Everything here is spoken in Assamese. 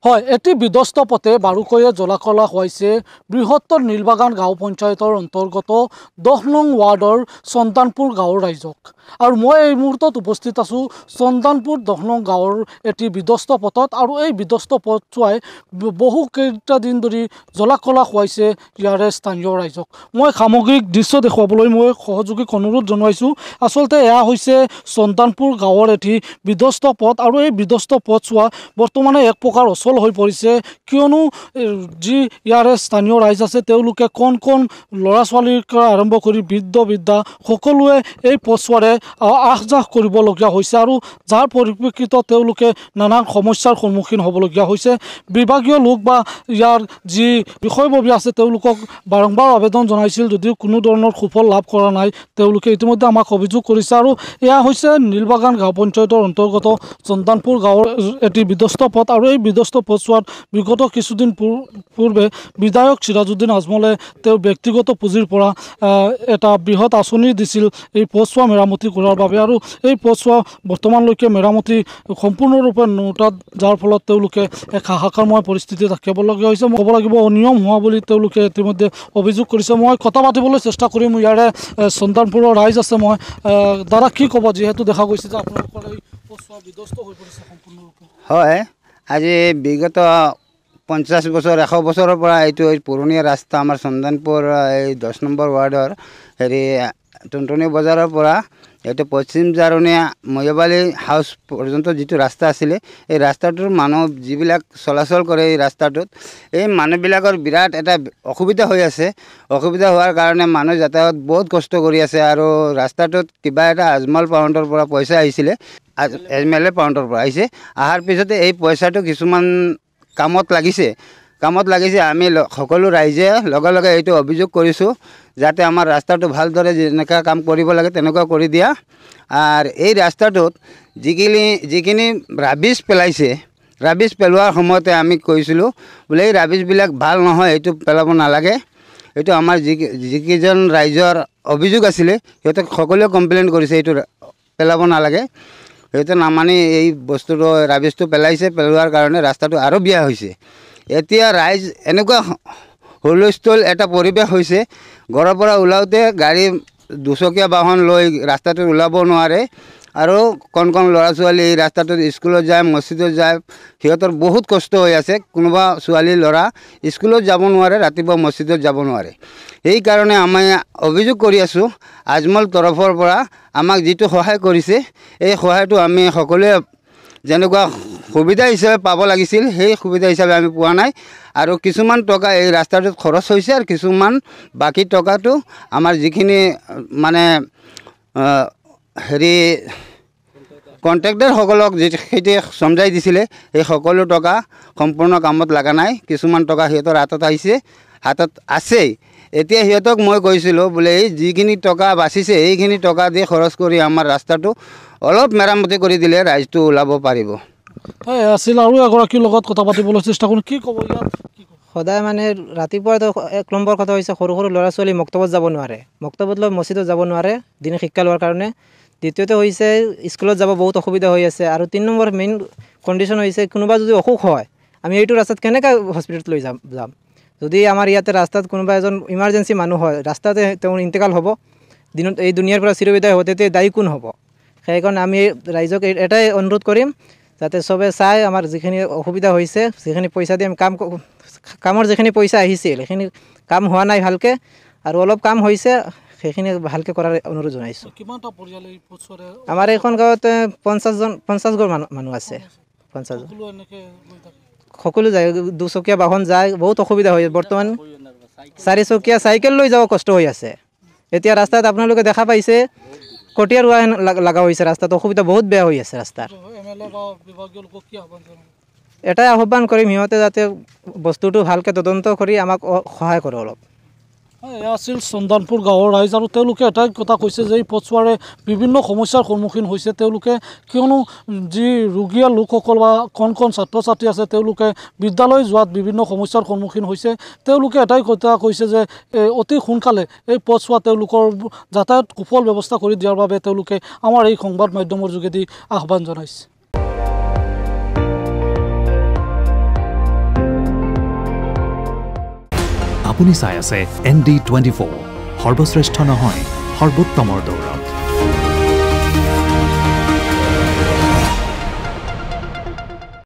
হয়, এটি বিধ্বস্ত পথে বাৰুকৈয়ে জলাকলা হয়েছে বৃহত্তৰ নীলবাগান গাঁও পঞ্চায়তৰ অন্তৰ্গত 10 নং ৱাৰ্ডৰ চন্দানপুৰ গাঁৱৰ ৰাইজক। আৰু মই এই মুহূৰ্তত উপস্থিত আছোঁ চন্দানপুৰ 10 নং গাঁৱৰ এটি বিধ্বস্ত পথত। আৰু এই বিধ্বস্ত পথছোৱাই বহু কেইটা দিন ধৰি জলাকলা খুৱাইছে ইয়াৰে স্থানীয় ৰাইজক। মই সামগ্ৰিক দৃশ্য দেখুৱাবলৈ মই সহযোগীক অনুৰোধ জনাইছোঁ। আচলতে এয়া হৈছে চন্দানপুৰ গাঁৱৰ এটি বিধ্বস্ত পথ। আৰু এই বিধ্বস্ত পথছোৱা বৰ্তমানে এক প্ৰকাৰ অচল হৈ পৰিছে, কিয়নো যি ইয়াৰে স্থানীয় ৰাইজ আছে তেওঁলোকে কণ ল'ৰা ছোৱালীৰ পৰা আৰম্ভ কৰি বৃদ্ধা সকলোৱে এই পথছোৱাৰে আহ যাহ কৰিবলগীয়া হৈছে। আৰু যাৰ পৰিপ্ৰেক্ষিতত তেওঁলোকে নানান সমস্যাৰ সন্মুখীন হ'বলগীয়া হৈছে। বিভাগীয় লোক বা ইয়াৰ যি বিষয়ববী আছে তেওঁলোকক বাৰম্বাৰ আবেদন জনাইছিল, যদিও কোনো ধৰণৰ সুফল লাভ কৰা নাই। তেওঁলোকে ইতিমধ্যে আমাক অভিযোগ কৰিছে। আৰু এয়া হৈছে নীলবাগান গাঁও পঞ্চায়তৰ অন্তৰ্গত চন্দানপুৰ গাঁৱৰ এটি বিধ্বস্ত পথ। আৰু এই বিধ্বস্ত পথছোৱাত বিগত কিছুদিন পূৰ্বে বিধায়ক চিৰাজউদ্দিন আজমলে তেওঁৰ ব্যক্তিগত পুঁজিৰ পৰা এটা বৃহৎ আঁচনি দিছিল এই পথছোৱা মেৰামতি কৰাৰ বাবে। আৰু এই পথছোৱা বৰ্তমানলৈকে মেৰামতি সম্পূৰ্ণৰূপে নোহোৱাত যাৰ ফলত তেওঁলোকে এক হাহাকাৰময় পৰিস্থিতি থাকিবলগীয়া হৈছে। মই ক'ব লাগিব অনিয়ম হোৱা বুলি তেওঁলোকে ইতিমধ্যে অভিযোগ কৰিছে। মই কথা পাতিবলৈ চেষ্টা কৰিম, ইয়াৰে চন্দানপুৰৰ ৰাইজ আছে। মই দাদা কি ক'ব, যিহেতু দেখা গৈছে যে আপোনালোকৰ এই পথছোৱা বিধ্বস্ত হৈ পৰিছে সম্পূৰ্ণৰূপে? হয়, আজি বিগত 50 বছৰ 100 বছৰৰ পৰা এইটো পুৰণীয়া ৰাস্তা আমাৰ চন্দানপুৰ এই 10 নম্বৰ ৱাৰ্ডৰ টুনটুনি বজাৰৰ পৰা এইটো পশ্চিম জাৰণীয়া ময়বালী হাউচ পৰ্যন্ত যিটো ৰাস্তা আছিলে, এই ৰাস্তাটোৰ মানুহ যিবিলাক চলাচল কৰে এই ৰাস্তাটোত, এই মানুহবিলাকৰ বিৰাট এটা অসুবিধা হৈ আছে। অসুবিধা হোৱাৰ কাৰণে মানুহ যাতায়াত বহুত কষ্ট কৰি আছে। আৰু ৰাস্তাটোত কিবা এটা আজমল পাউণ্ডৰ পৰা পইচা আহিছিলে, MLA পাউণ্ডৰ পৰা আহিছে। অহাৰ পিছতে এই পইচাটো কিছুমান কামত লাগিছে। আমি সকলো ৰাইজে লগে এইটো অভিযোগ কৰিছোঁ যাতে আমাৰ ৰাস্তাটো ভালদৰে যেনেকুৱা কাম কৰিব লাগে তেনেকুৱা কৰি দিয়া। আৰু এই ৰাস্তাটোত যিখিনি ৰাবিছ পেলাইছে, ৰাবিছ পেলোৱাৰ সময়তে আমি কৈছিলোঁ বোলে এই ৰাবিছবিলাক ভাল নহয়, এইটো পেলাব নালাগে। এইটো আমাৰ যিকেইজন ৰাইজৰ অভিযোগ আছিলে সিহঁতক সকলোৱে কমপ্লেইন কৰিছে এইটো পেলাব নালাগে। সিহঁতে নামানি এই বস্তুটো ৰাবিছটো পেলোৱাৰ কাৰণে ৰাস্তাটো আৰু বেয়া হৈছে। এতিয়া ৰাইজ এনেকুৱা হুলস্থুল এটা পৰিৱেশ হৈছে, ঘৰৰ পৰা ওলাওঁতে গাড়ী দুচকীয়া বাহন লৈ ৰাস্তাটোত ওলাব নোৱাৰে। আৰু কণ ল'ৰা ছোৱালী এই ৰাস্তাটোত স্কুলত যায়, মছজিদত যায়, সিহঁতৰ বহুত কষ্ট হৈ আছে। কোনোবা ছোৱালী ল'ৰা স্কুলত যাব নোৱাৰে, ৰাতিপুৱা মছজিদত যাব নোৱাৰে। সেইকাৰণে আমি অভিযোগ কৰি আছোঁ আজমল তৰফৰ পৰা আমাক যিটো সহায় কৰিছে, এই সহায়টো আমি সকলোৱে যেনেকুৱা সুবিধা হিচাপে পাব লাগিছিল সেই সুবিধা হিচাপে আমি পোৱা নাই। আৰু কিছুমান টকা এই ৰাস্তাটোত খৰচ হৈছে, আৰু কিছুমান বাকী টকাটো আমাৰ যিখিনি মানে কণ্ট্ৰেক্টৰসকলক যিখিনি সমজাই দিছিলে সেই সকলো টকা সম্পূৰ্ণ কামত লগা নাই। কিছুমান টকা সিহঁতৰ হাতত আছেই। এতিয়া সিহঁতক মই কৈছিলোঁ বোলে এই যিখিনি টকা বাচিছে এইখিনি টকা দি খৰচ কৰি আমাৰ ৰাস্তাটো অলপ মেৰামতি কৰি দিলে ৰাইজটো ওলাব পাৰিব। হয়, আছিল আৰু এগৰাকীৰ লগত কথা পাতিবলৈ চেষ্টা কৰোঁ। কি ক'ব ইয়াত? সদায় মানে ৰাতিপুৱাতো 1 নম্বৰ কথা হৈছে সৰু ল'ৰা ছোৱালী মক্তবত যাব নোৱাৰে, মক্তবত লৈ মছজিদত যাব নোৱাৰে দিন শিক্ষা লোৱাৰ কাৰণে। দ্বিতীয়তে হৈছে স্কুলত যাব বহুত অসুবিধা হৈ আছে। আৰু 3 নম্বৰ মেইন কণ্ডিশ্যন হৈছে কোনোবা যদি অসুখ হয় আমি এইটো ৰাস্তাত কেনেকৈ হস্পিটেলত লৈ যাম। যদি আমাৰ ইয়াতে ৰাস্তাত কোনোবা এজন ইমাৰ্জেঞ্চি মানুহ হয়, ৰাস্তাতে তেওঁৰ ইন্তেকাল হ'ব, দিনত এই দুনিয়াৰ পৰা চিৰবিদায় হ'ব, তেতিয়া দায়ী কোন হ'ব? সেইকাৰণে আমি ৰাইজক এটাই অনুৰোধ কৰিম যাতে চবে চাই আমাৰ যিখিনি অসুবিধা হৈছে, যিখিনি পইচা দি আমি কামৰ যিখিনি পইচা আহিছিল সেইখিনি কাম হোৱা নাই ভালকৈ, আৰু অলপ কাম হৈছে সেইখিনি ভালকৈ কৰাৰ অনুৰোধ জনাইছোঁ। কিমানটা পৰিয়াল এই পথছোৱাৰে? আমাৰ এইখন গাঁৱত 50 ঘৰ মানুহ আছে। 50 সকলো যায়, দুচকীয়া বাহন যায়, বহুত অসুবিধা হয়। বৰ্তমান 4 চকীয়া চাইকেল লৈ যাব কষ্ট হৈ আছে। এতিয়া ৰাস্তাত আপোনালোকে দেখা পাইছে কটীয়া ৰোৱা লগা হৈছে, ৰাস্তাত অসুবিধা বহুত বেয়া হৈ আছে ৰাস্তাৰ। এটাই আহ্বান কৰিম সিহঁতে যাতে বস্তুটো ভালকৈ তদন্ত কৰি আমাক সহায় কৰে অলপ। এয়া আছিল চন্দানপুৰ গাঁৱৰ ৰাইজ। আৰু তেওঁলোকে এটাই কথা কৈছে যে এই পথছোৱাৰে বিভিন্ন সমস্যাৰ সন্মুখীন হৈছে তেওঁলোকে, কিয়নো যি ৰোগীয়া লোকসকল বা কণ ছাত্ৰ ছাত্ৰী আছে তেওঁলোকে বিদ্যালয় যোৱাত বিভিন্ন সমস্যাৰ সন্মুখীন হৈছে। তেওঁলোকে এটাই কথা কৈছে যে অতি সোনকালে এই পথছোৱা তেওঁলোকৰ যাতায়াত সুফল ব্যৱস্থা কৰি দিয়াৰ বাবে তেওঁলোকে আমাৰ এই সংবাদ মাধ্যমৰ যোগেদি আহ্বান জনাইছে। আপুনি চাই আছে ND24 সৰ্বশ্ৰেষ্ঠ নহয় সৰ্বোত্তমৰ দৌৰত